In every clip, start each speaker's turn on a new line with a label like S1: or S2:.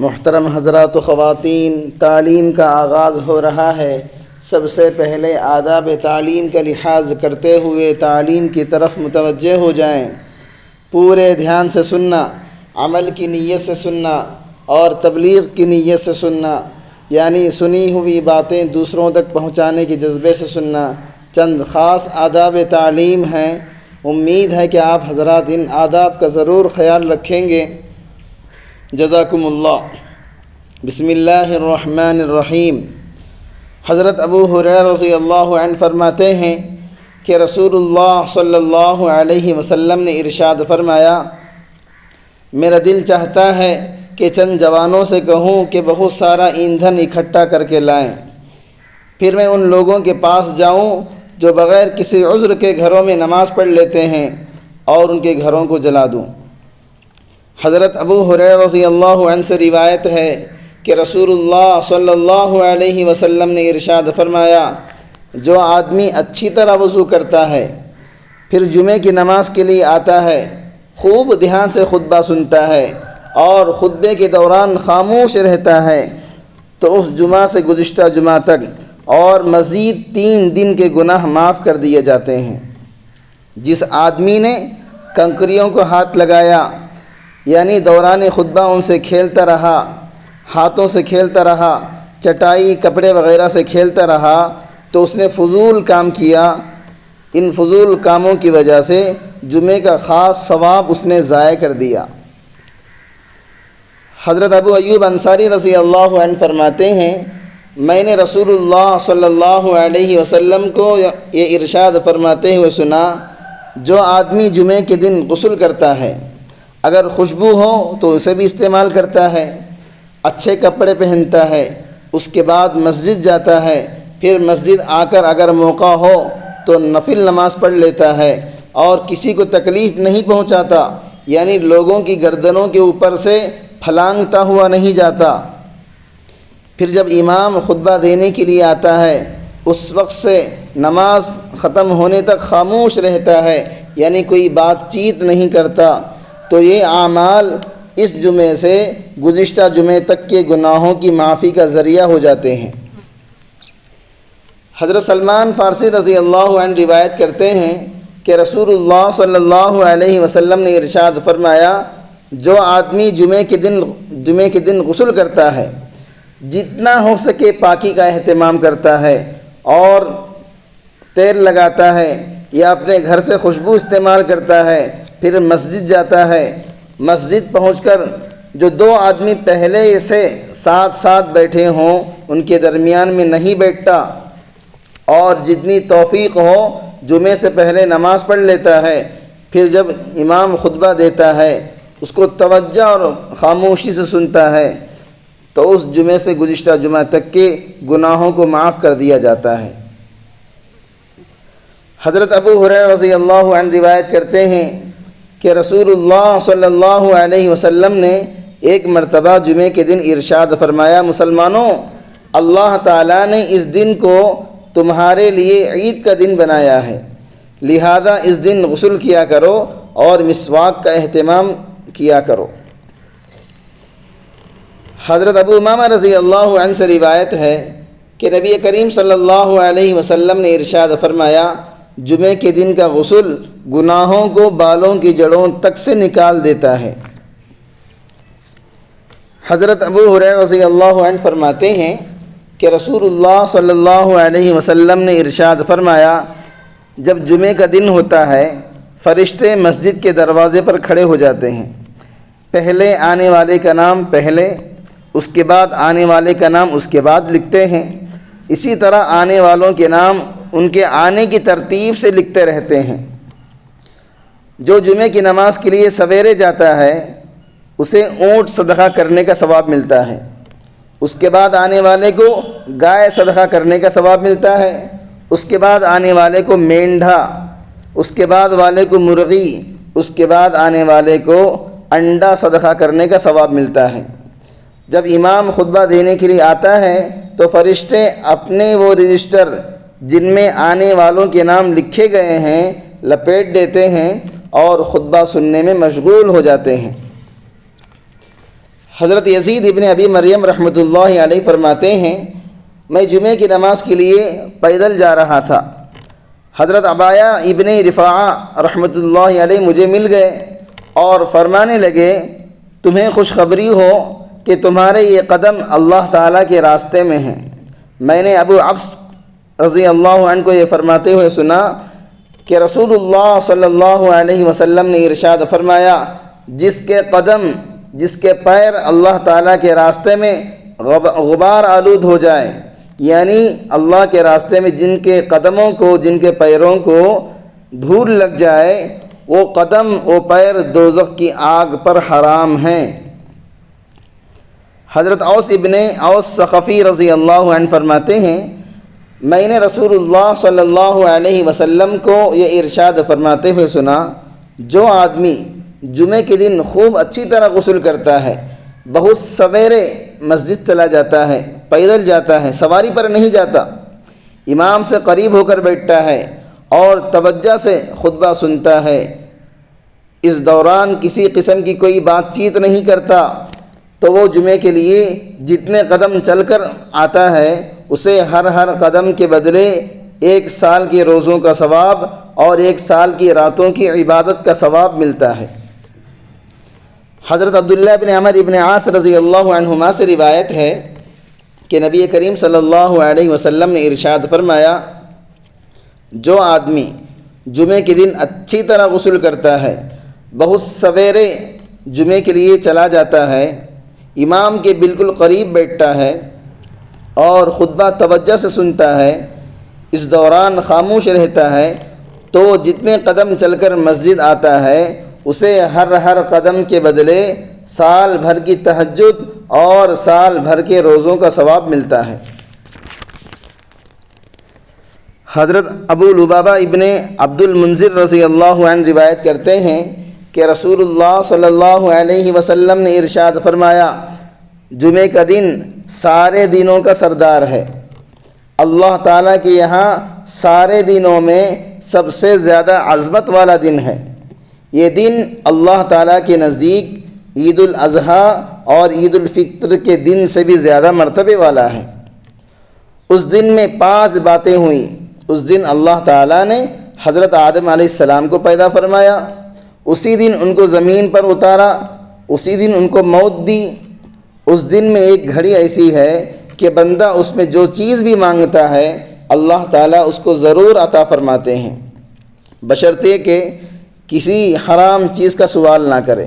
S1: محترم حضرات و خواتین، تعلیم کا آغاز ہو رہا ہے۔ سب سے پہلے آداب تعلیم کا لحاظ کرتے ہوئے تعلیم کی طرف متوجہ ہو جائیں۔ پورے دھیان سے سننا، عمل کی نیت سے سننا اور تبلیغ کی نیت سے سننا، یعنی سنی ہوئی باتیں دوسروں تک پہنچانے کے جذبے سے سننا۔ چند خاص آداب تعلیم ہیں، امید ہے کہ آپ حضرات ان آداب کا ضرور خیال رکھیں گے۔ جزاکم اللہ۔ بسم اللہ الرحمن الرحیم۔ حضرت ابو ہریرہ رضی اللہ عنہ فرماتے ہیں کہ رسول اللہ صلی اللہ علیہ وسلم نے ارشاد فرمایا، میرا دل چاہتا ہے کہ چند جوانوں سے کہوں کہ بہت سارا ایندھن اکٹھا کر کے لائیں، پھر میں ان لوگوں کے پاس جاؤں جو بغیر کسی عذر کے گھروں میں نماز پڑھ لیتے ہیں اور ان کے گھروں کو جلا دوں۔ حضرت ابو ہریرہ رضی اللہ عنہ سے روایت ہے کہ رسول اللہ صلی اللہ علیہ وسلم نے ارشاد فرمایا، جو آدمی اچھی طرح وضو کرتا ہے، پھر جمعے کی نماز کے لیے آتا ہے، خوب دھیان سے خطبہ سنتا ہے اور خطبے کے دوران خاموش رہتا ہے، تو اس جمعہ سے گزشتہ جمعہ تک اور مزید 3 دن کے گناہ معاف کر دیے جاتے ہیں۔ جس آدمی نے کنکریوں کو ہاتھ لگایا، یعنی دوران خطبہ ان سے کھیلتا رہا، ہاتھوں سے کھیلتا رہا، چٹائی کپڑے وغیرہ سے کھیلتا رہا، تو اس نے فضول کام کیا۔ ان فضول کاموں کی وجہ سے جمعے کا خاص ثواب اس نے ضائع کر دیا۔ حضرت ابو ایوب انصاری رضی اللہ عنہ فرماتے ہیں، میں نے رسول اللہ صلی اللہ علیہ وسلم کو یہ ارشاد فرماتے ہوئے سنا، جو آدمی جمعے کے دن غسل کرتا ہے، اگر خوشبو ہو تو اسے بھی استعمال کرتا ہے، اچھے کپڑے پہنتا ہے، اس کے بعد مسجد جاتا ہے، پھر مسجد آ کر اگر موقع ہو تو نفل نماز پڑھ لیتا ہے اور کسی کو تکلیف نہیں پہنچاتا، یعنی لوگوں کی گردنوں کے اوپر سے پھلانگتا ہوا نہیں جاتا، پھر جب امام خطبہ دینے کے لیے آتا ہے اس وقت سے نماز ختم ہونے تک خاموش رہتا ہے، یعنی کوئی بات چیت نہیں کرتا، تو یہ اعمال اس جمعے سے گزشتہ جمعے تک کے گناہوں کی معافی کا ذریعہ ہو جاتے ہیں۔ حضرت سلمان فارسی رضی اللہ عنہ روایت کرتے ہیں کہ رسول اللہ صلی اللہ علیہ وسلم نے ارشاد فرمایا، جو آدمی جمعے کے دن غسل کرتا ہے، جتنا ہو سکے پاکی کا اہتمام کرتا ہے اور تیل لگاتا ہے یا اپنے گھر سے خوشبو استعمال کرتا ہے، پھر مسجد جاتا ہے، مسجد پہنچ کر جو 2 آدمی پہلے سے ساتھ ساتھ بیٹھے ہوں ان کے درمیان میں نہیں بیٹھتا، اور جتنی توفیق ہو جمعے سے پہلے نماز پڑھ لیتا ہے، پھر جب امام خطبہ دیتا ہے اس کو توجہ اور خاموشی سے سنتا ہے، تو اس جمعے سے گزشتہ جمعہ تک کے گناہوں کو معاف کر دیا جاتا ہے۔ حضرت ابو ہریرہ رضی اللہ عنہ روایت کرتے ہیں کہ رسول اللہ صلی اللہ علیہ وسلم نے ایک مرتبہ جمعے کے دن ارشاد فرمایا، مسلمانوں، اللہ تعالیٰ نے اس دن کو تمہارے لیے عید کا دن بنایا ہے، لہذا اس دن غسل کیا کرو اور مسواک کا اہتمام کیا کرو۔ حضرت ابو امامہ رضی اللہ عنہ سے روایت ہے کہ نبی کریم صلی اللہ علیہ وسلم نے ارشاد فرمایا، جمعے کے دن کا غسل گناہوں کو بالوں کی جڑوں تک سے نکال دیتا ہے۔ حضرت ابو ہریرہ رضی اللہ عنہ فرماتے ہیں کہ رسول اللہ صلی اللہ علیہ وسلم نے ارشاد فرمایا، جب جمعے کا دن ہوتا ہے فرشتے مسجد کے دروازے پر کھڑے ہو جاتے ہیں، پہلے آنے والے کا نام پہلے، اس کے بعد آنے والے کا نام اس کے بعد لکھتے ہیں، اسی طرح آنے والوں کے نام ان کے آنے کی ترتیب سے لکھتے رہتے ہیں۔ جو جمعے کی نماز کے لیے سویرے جاتا ہے اسے اونٹ صدقہ کرنے کا ثواب ملتا ہے، اس کے بعد آنے والے کو گائے صدقہ کرنے کا ثواب ملتا ہے، اس کے بعد آنے والے کو مینڈھا، اس کے بعد والے کو مرغی، اس کے بعد آنے والے کو انڈا صدقہ کرنے کا ثواب ملتا ہے۔ جب امام خطبہ دینے کے لیے آتا ہے تو فرشتے اپنے وہ رجسٹر جن میں آنے والوں کے نام لکھے گئے ہیں لپیٹ دیتے ہیں اور خطبہ سننے میں مشغول ہو جاتے ہیں۔ حضرت یزید ابن ابی مریم رحمۃ اللہ علیہ فرماتے ہیں میں جمعے کی نماز کے لیے پیدل جا رہا تھا، حضرت عبایہ ابن رفاعہ رحمۃ اللہ علیہ مجھے مل گئے اور فرمانے لگے تمہیں خوشخبری ہو کہ تمہارے یہ قدم اللہ تعالیٰ کے راستے میں ہیں۔ میں نے ابو عبس رضی اللہ عنہ کو یہ فرماتے ہوئے سنا کہ رسول اللہ صلی اللہ علیہ وسلم نے ارشاد فرمایا جس کے پیر اللہ تعالیٰ کے راستے میں غبار آلود ہو جائے، یعنی اللہ کے راستے میں جن کے قدموں کو، جن کے پیروں کو دھول لگ جائے، وہ قدم، وہ پیر دوزخ کی آگ پر حرام ہیں۔ حضرت اوس ثقفی رضی اللہ عنہ فرماتے ہیں میں نے رسول اللہ صلی اللہ علیہ وسلم کو یہ ارشاد فرماتے ہوئے سنا جو آدمی جمعے کے دن خوب اچھی طرح غسل کرتا ہے، بہت سویرے مسجد چلا جاتا ہے، پیدل جاتا ہے، سواری پر نہیں جاتا، امام سے قریب ہو کر بیٹھتا ہے اور توجہ سے خطبہ سنتا ہے، اس دوران کسی قسم کی کوئی بات چیت نہیں کرتا، تو وہ جمعے کے لیے جتنے قدم چل کر آتا ہے اسے ہر قدم کے بدلے 1 سال کے روزوں کا ثواب اور 1 سال کی راتوں کی عبادت کا ثواب ملتا ہے۔ حضرت عبداللہ بن عمر بن عاص رضی اللہ عنہما سے روایت ہے کہ نبی کریم صلی اللہ علیہ وسلم نے ارشاد فرمایا جو آدمی جمعے کے دن اچھی طرح غسل کرتا ہے، بہت سویرے جمعے کے لیے چلا جاتا ہے، امام کے بالکل قریب بیٹھتا ہے اور خطبہ توجہ سے سنتا ہے، اس دوران خاموش رہتا ہے، تو جتنے قدم چل کر مسجد آتا ہے اسے ہر قدم کے بدلے سال بھر کی تہجد اور سال بھر کے روزوں کا ثواب ملتا ہے۔ حضرت ابو لبابہ ابن عبد المنذر رضی اللہ عنہ روایت کرتے ہیں کہ رسول اللہ صلی اللہ علیہ وسلم نے ارشاد فرمایا جمعے کا دن سارے دنوں کا سردار ہے، اللہ تعالیٰ کے یہاں سارے دنوں میں سب سے زیادہ عظمت والا دن ہے، یہ دن اللہ تعالیٰ کے نزدیک عید الاضحیٰ اور عید الفطر کے دن سے بھی زیادہ مرتبے والا ہے۔ اس دن میں 5 باتیں ہوئیں۔ اس دن اللہ تعالیٰ نے حضرت آدم علیہ السلام کو پیدا فرمایا، اسی دن ان کو زمین پر اتارا، اسی دن ان کو موت دی۔ اس دن میں ایک گھڑی ایسی ہے کہ بندہ اس میں جو چیز بھی مانگتا ہے اللہ تعالیٰ اس کو ضرور عطا فرماتے ہیں، بشرطے کہ کسی حرام چیز کا سوال نہ کرے۔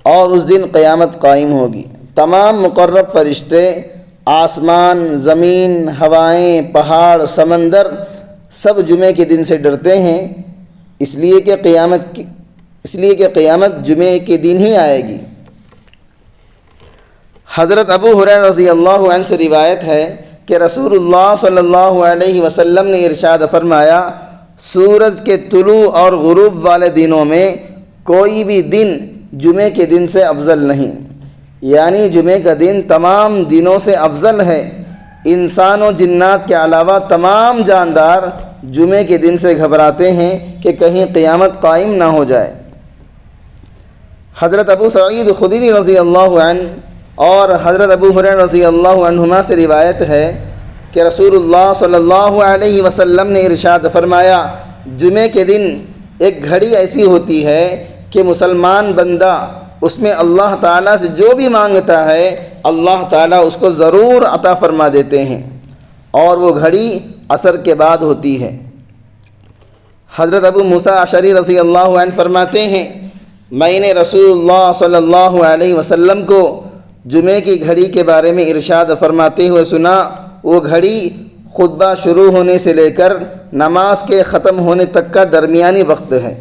S1: اور اس دن قیامت قائم ہوگی، تمام مقرب فرشتے، آسمان، زمین، ہوائیں، پہاڑ، سمندر سب جمعے کے دن سے ڈرتے ہیں، اس لیے کہ قیامت جمعے کے دن ہی آئے گی۔ حضرت ابو ہریرہ رضی اللہ عنہ سے روایت ہے کہ رسول اللہ صلی اللہ علیہ وسلم نے ارشاد فرمایا سورج کے طلوع اور غروب والے دنوں میں کوئی بھی دن جمعے کے دن سے افضل نہیں، یعنی جمعے کا دن تمام دنوں سے افضل ہے۔ انسان و جنات کے علاوہ تمام جاندار جمعے کے دن سے گھبراتے ہیں کہ کہیں قیامت قائم نہ ہو جائے۔ حضرت ابو سعید خدری رضی اللہ عنہ اور حضرت ابو ہریرہ رضی اللہ عنہما سے روایت ہے کہ رسول اللہ صلی اللہ علیہ وسلم نے ارشاد فرمایا جمعے کے دن ایک گھڑی ایسی ہوتی ہے کہ مسلمان بندہ اس میں اللہ تعالیٰ سے جو بھی مانگتا ہے اللہ تعالیٰ اس کو ضرور عطا فرما دیتے ہیں، اور وہ گھڑی عصر کے بعد ہوتی ہے۔ حضرت ابو موسیٰ اشعری رضی اللہ عنہ فرماتے ہیں میں نے رسول اللہ صلی اللہ علیہ وسلم کو جمعے کی گھڑی کے بارے میں ارشاد فرماتے ہوئے سنا، وہ گھڑی خطبہ شروع ہونے سے لے کر نماز کے ختم ہونے تک کا درمیانی وقت ہے۔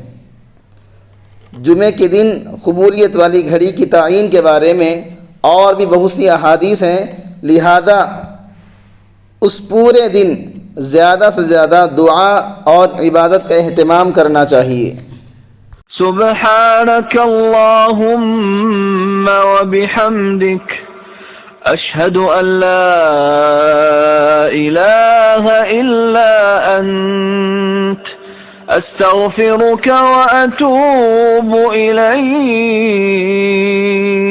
S1: جمعے کے دن قبولیت والی گھڑی کی تعین کے بارے میں اور بھی بہت سی احادیث ہیں، لہذا اس پورے دن زیادہ سے زیادہ دعا اور عبادت کا اہتمام کرنا چاہیے۔
S2: سبحانك اللهم وبحمدك أشهد أن لا إله إلا أنت أستغفرك وأتوب إليك۔